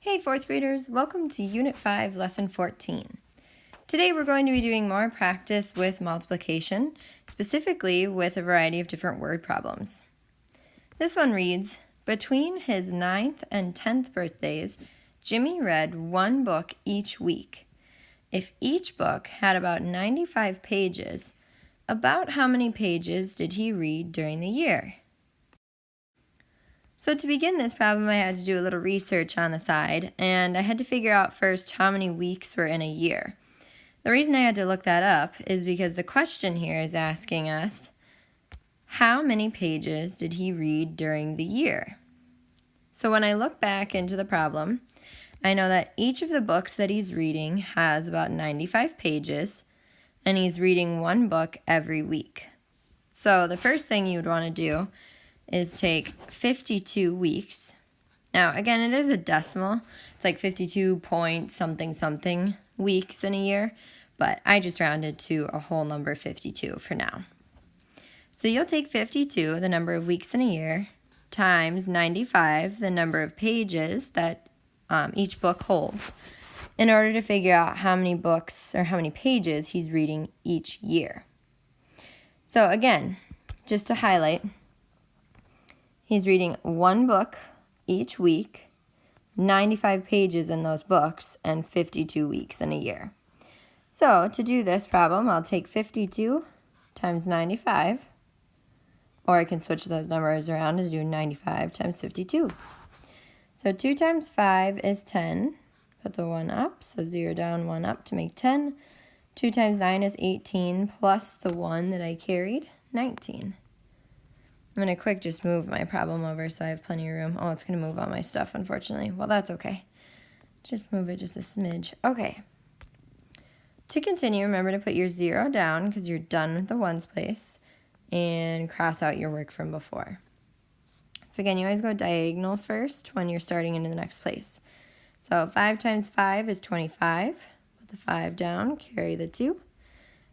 Hey fourth graders, welcome to Unit 5, Lesson 14. Today we're going to be doing more practice with multiplication, specifically with a variety of different word problems. This one reads, between his 9th and 10th birthdays, Jimmy read one book each week. If each book had about 95 pages, about how many pages did he read during the year? So to begin this problem, I had to do a little research on the side, and I had to figure out first how many weeks were in a year. The reason I had to look that up is because the question here is asking us, how many pages did he read during the year? So when I look back into the problem, I know that each of the books that he's reading has about 95 pages, and he's reading one book every week. So the first thing you would want to do is take 52 weeks. Now, again, it is a decimal. It's like 52 point something something weeks in a year, but I just rounded to a whole number 52 for now. So you'll take 52, the number of weeks in a year, times 95, the number of pages that each book holds, in order to figure out how many books or how many pages he's reading each year. So again, just to highlight, he's reading one book each week, 95 pages in those books, and 52 weeks in a year. So to do this problem, I'll take 52 times 95, or I can switch those numbers around and do 95 times 52. So 2 times 5 is 10. Put the 1 up, so 0 down, 1 up to make 10. 2 times 9 is 18, plus the 1 that I carried, 19. I'm going to quick just move my problem over so I have plenty of room. Oh, it's going to move all my stuff, unfortunately. Well, that's okay. Just move it just a smidge. Okay. To continue, remember to put your 0 down because you're done with the ones place, and cross out your work from before. So again, you always go diagonal first when you're starting into the next place. So 5 times 5 is 25. Put the 5 down, carry the 2.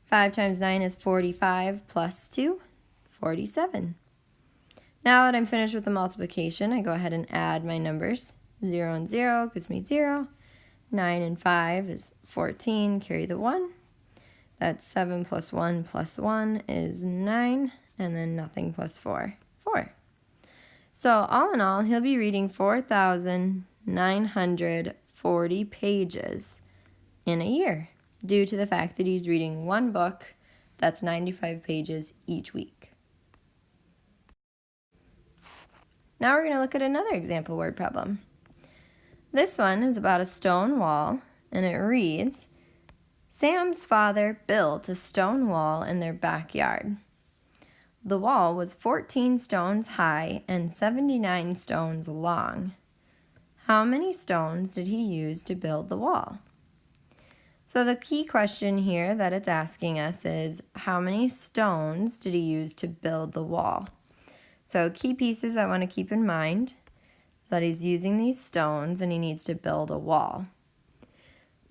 5 times 9 is 45 plus 2, 47. Now that I'm finished with the multiplication, I go ahead and add my numbers. 0 and 0 gives me 0. 9 and 5 is 14, carry the 1. That's 7 plus 1 is 9, and then nothing plus 4, 4. So all in all, he'll be reading 4,940 pages in a year, due to the fact that he's reading one book that's 95 pages each week. Now we're going to look at another example word problem. This one is about a stone wall, and it reads, Sam's father built a stone wall in their backyard. The wall was 14 stones high and 79 stones long. How many stones did he use to build the wall? So the key question here that it's asking us is, how many stones did he use to build the wall? So key pieces I want to keep in mind is that he's using these stones and he needs to build a wall.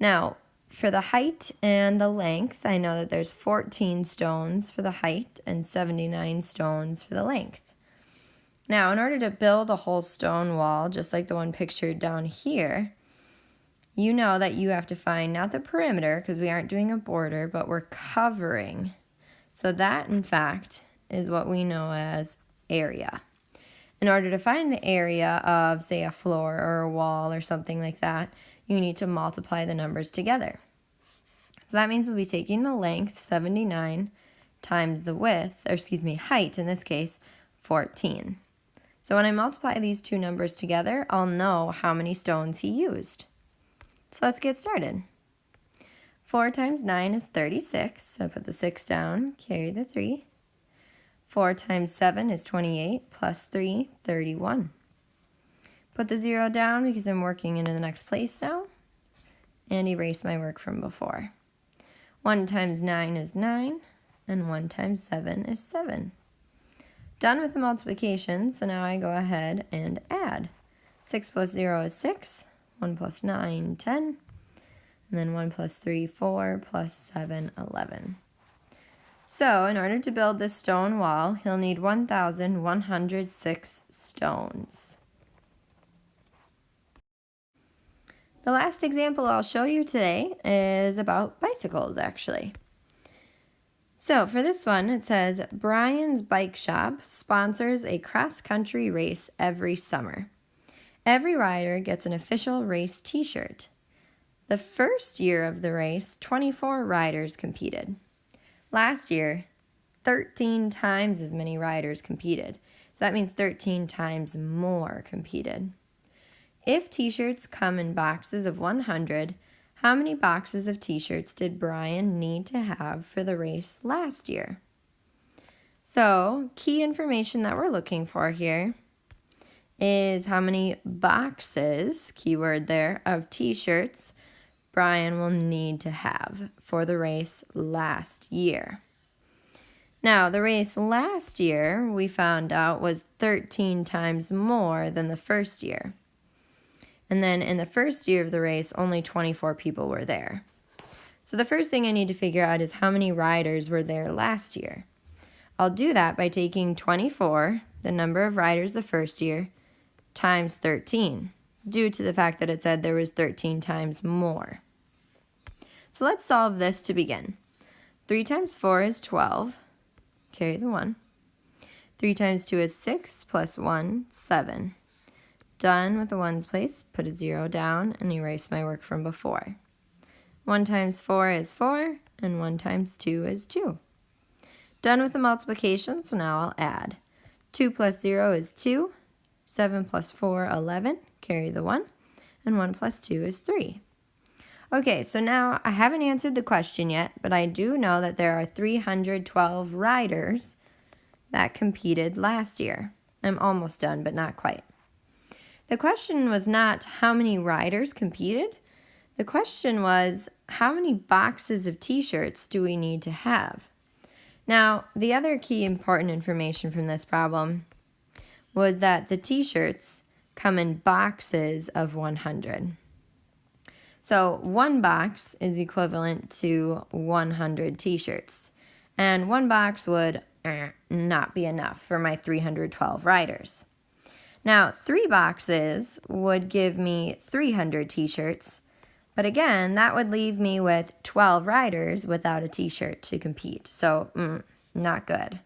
Now, for the height and the length, I know that there's 14 stones for the height and 79 stones for the length. Now, in order to build a whole stone wall, just like the one pictured down here, you know that you have to find not the perimeter, because we aren't doing a border, but we're covering. So that, in fact, is what we know as area. In order to find the area of, say, a floor or a wall or something like that, you need to multiply the numbers together. So that means we'll be taking the length, 79, times the width, height in this case, 14. So when I multiply these two numbers together, I'll know how many stones he used. So let's get started. 4 times 9 is 36, so put the 6 down, carry the 3. 4 times 7 is 28, plus 3, 31. Put the 0 down because I'm working into the next place now, and erase my work from before. 1 times 9 is 9, and 1 times 7 is 7. Done with the multiplication, so now I go ahead and add. 6 plus 0 is 6, 1 plus 9, 10, and then 1 plus 3, 4, plus 7, 11. So, in order to build this stone wall, he'll need 1,106 stones. The last example I'll show you today is about bicycles, actually. So for this one, it says, Brian's Bike Shop sponsors a cross-country race every summer. Every rider gets an official race t-shirt. The first year of the race, 24 riders competed. Last year, 13 times as many riders competed. So that means 13 times more competed. If t-shirts come in boxes of 100, how many boxes of t-shirts did Brian need to have for the race last year? So, key information that we're looking for here is how many boxes, keyword there, of t-shirts Brian will need to have for the race last year. Now, the race last year, we found out, was 13 times more than the first year. And then in the first year of the race, only 24 people were there. So the first thing I need to figure out is how many riders were there last year. I'll do that by taking 24, the number of riders the first year, times 13, due to the fact that it said there was 13 times more. So let's solve this to begin. 3 times 4 is 12. Carry the 1. 3 times 2 is 6, plus 1, 7. Done with the ones place, put a 0 down, and erase my work from before. 1 times 4 is 4, and 1 times 2 is 2. Done with the multiplication, so now I'll add. 2 plus 0 is 2. 7 plus 4, 11. Carry the 1. And 1 plus 2 is 3. Okay, so now I haven't answered the question yet, but I do know that there are 312 riders that competed last year. I'm almost done, but not quite. The question was not how many riders competed. The question was how many boxes of t-shirts do we need to have? Now, the other key important information from this problem was that the t-shirts come in boxes of 100. So 1 box is equivalent to 100 t-shirts. And 1 box would not be enough for my 312 riders. Now, 3 boxes would give me 300 t-shirts, but again, that would leave me with 12 riders without a t-shirt to compete, so not good.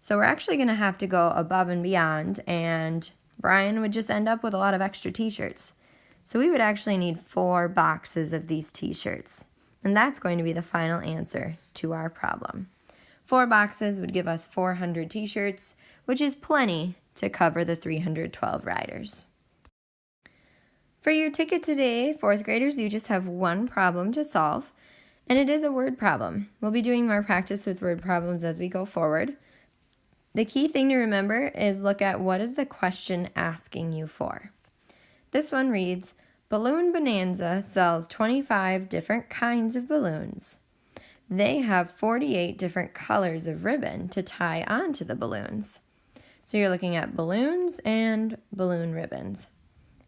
So we're actually going to have to go above and beyond, and Brian would just end up with a lot of extra t-shirts. So we would actually need 4 boxes of these t-shirts, and that's going to be the final answer to our problem. 4 boxes would give us 400 t-shirts, which is plenty to cover the 312 riders. For your ticket today, 4th graders, you just have 1 problem to solve, and it is a word problem. We'll be doing more practice with word problems as we go forward. The key thing to remember is look at what is the question asking you for. This one reads, Balloon Bonanza sells 25 different kinds of balloons. They have 48 different colors of ribbon to tie onto the balloons. So you're looking at balloons and balloon ribbons.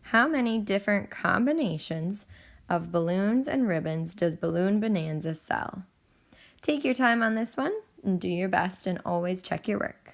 How many different combinations of balloons and ribbons does Balloon Bonanza sell? Take your time on this one and do your best and always check your work.